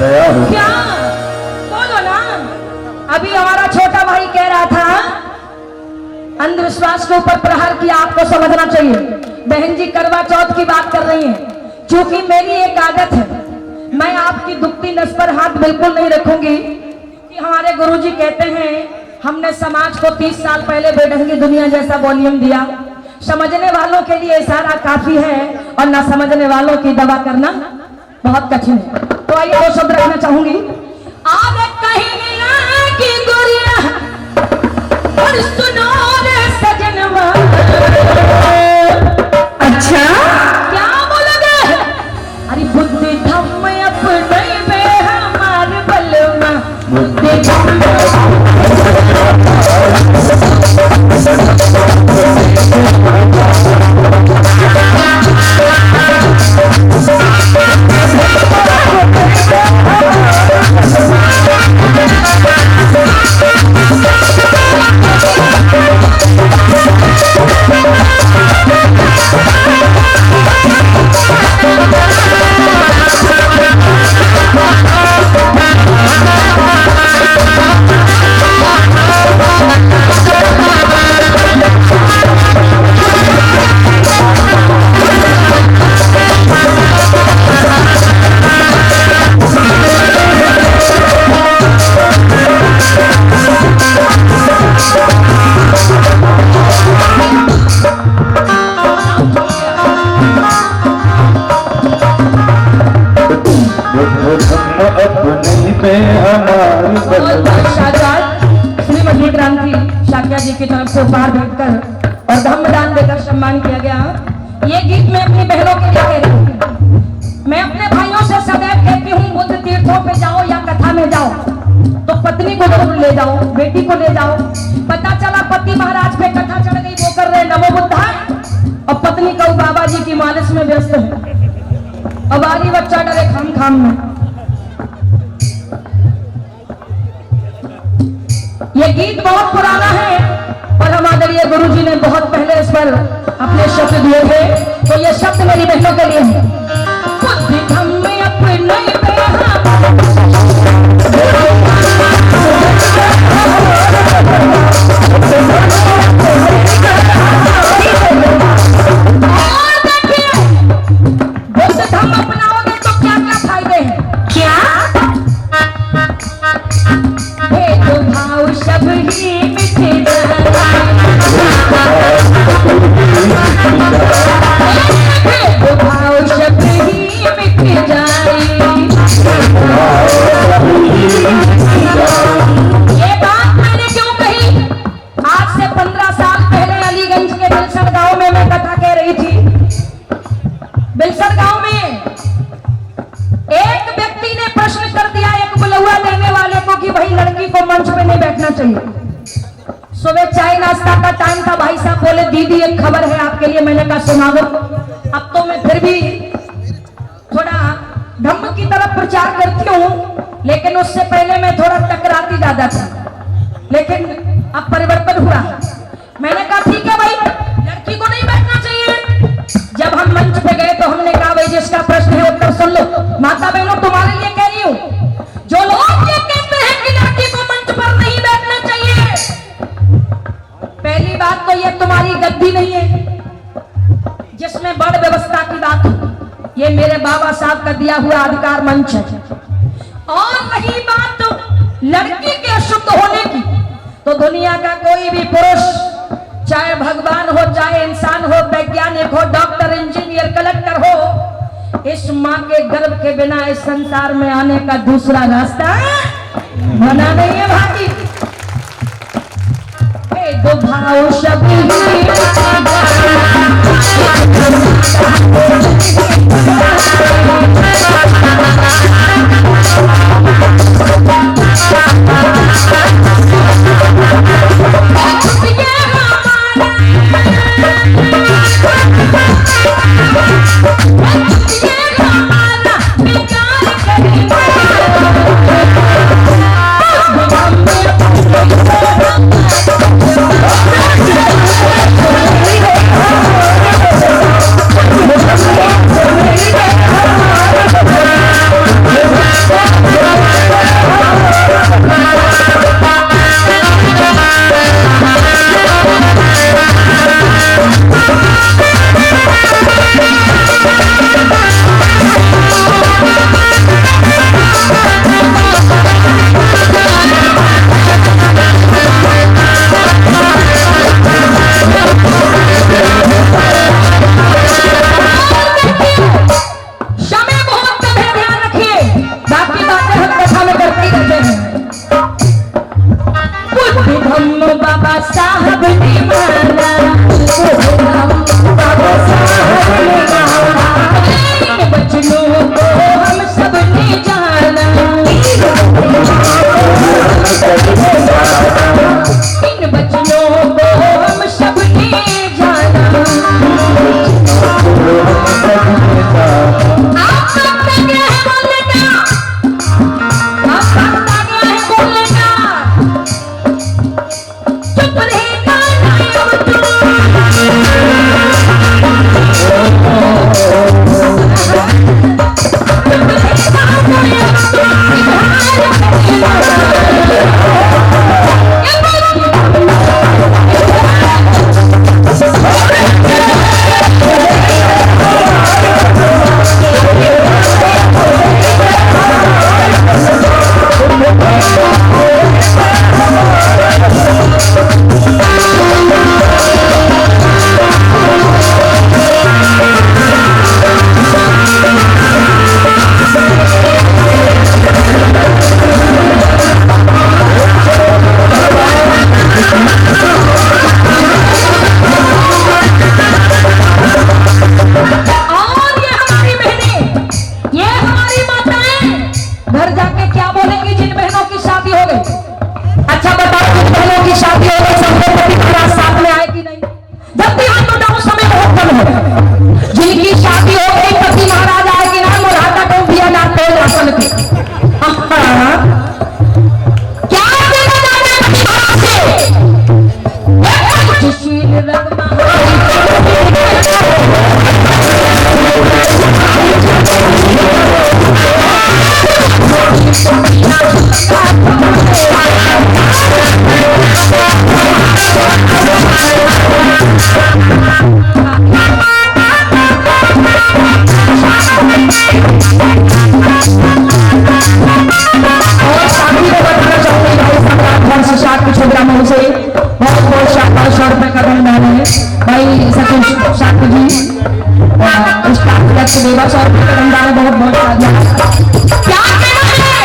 तैयार हूँ। क्या बोलो ना। अभी हमारा छोटा भाई कह रहा था अंधविश्वास के ऊपर प्रहार किया, आपको समझना चाहिए। बहन जी करवा चौथ की बात कर रही हैं, क्योंकि मेरी एक आदत है, मैं आपकी दुखती नस पर हाथ बिल्कुल नहीं रखूंगी। कि हमारे गुरुजी कहते हैं हमने समाज को 30 साल पहले बेढंगी दुनिया जैसा वॉल्यूम दिया। समझने वालों के लिए इशारा काफी है और ना समझने वालों की दवा करना बहुत कठिन है। तो आइए वो शब्द रखना चाहूंगी। आज कहीं की गुड़िया और सुनो रे सजनवा। अच्छा क्या बोलोगे? अरे बुद्धि धम्म अपने में हमारे बलवा, बुद्धि धम्म श्रीमती क्रांति शाक्या जी की तरफ से उपहार भेंटकर और धम्मदान देकर सम्मान किया गया। ये गीत मैं अपनी बहनों के लिए कह रही हूँ। मैं अपने भाइयों से सदैव कहती हूँ बुद्ध तीर्थों पे जाओ या कथा में जाओ तो पत्नी को जरूर ले जाओ, बेटी को ले जाओ। पता चला पति महाराज पे कथा चढ़ गई, वो कर रहे नमो बुद्धाय और पत्नी का बाबा जी की मालिश में व्यस्त है। अब आरी बच्चा डरे खाम खाम में। ये गीत बहुत पुराना है और हम आदरणीय गुरुजी ने बहुत पहले इस पर अपने शब्द दिए थे, तो ये शब्द मेरी बहनों के लिए है। बुद्धि धम्म अपने बुद्ध धम्म अपनाओगे तो क्या क्या फायदे हैं? क्या भाव सब ही मिट भाव सब ही मिट जाए। ये बात मैंने क्यों कही? आज से 15 साल पहले अलीगंज के बिलसर गांव में मैं कथा कह रही थी। बिलसर गांव में एक व्यक्ति ने प्रश्न कर दिया एक बुलौआ देने वाले को कि भाई लड़की को मंच पे नहीं बैठना चाहिए। सुबह चाय नाश्ता का टाइम था, भाई साहब बोले दीदी एक खबर है आपके लिए। मैंने कहा सुना दो। अब तो मैं फिर भी थोड़ा धम्म की तरफ प्रचार करती हूँ, लेकिन उससे पहले मैं थोड़ा टकराती ज्यादा था, लेकिन अब परिवर्तन हुआ। मैंने कहा ठीक है भाई लड़की को नहीं बैठना चाहिए। जब हम मंच पे गए तो हमने कहा भाई जिसका प्रश्न है उत्तर सुन लो। माता बहनों तुम्हारे लिए कह रही हूँ, जो लोग ये कहते हैं कि लड़की को मंच पर नहीं बैठना चाहिए, पहली बात तो ये तुम्हारी गद्दी नहीं है जिसमें बड़ व्यवस्था की बात हो। ये मेरे बाबा साहब का दिया हुआ अधिकार मंच है। और रही बात तो लड़की के अशुद्ध होने की, तो दुनिया का कोई भी पुरुष, चाहे भगवान हो, चाहे इंसान हो, वैज्ञानिक हो, डॉक्टर, इंजीनियर, कलेक्टर हो, इस माँ के गर्भ के बिना इस संसार में आने का दूसरा रास्ता बना नहीं है भाई। दो भाव शब्द और साथ ही में बताना चाहूंगी भाई सम्राट हर्ष 60 कुछ ग्रामों से बहुत बहुत शानदार 100 रुपए का धन है भाई सतीश साथी जी स्टाफ लक्ष्य देवा 100 रुपए का धन है बहुत बहुत क्या कहना है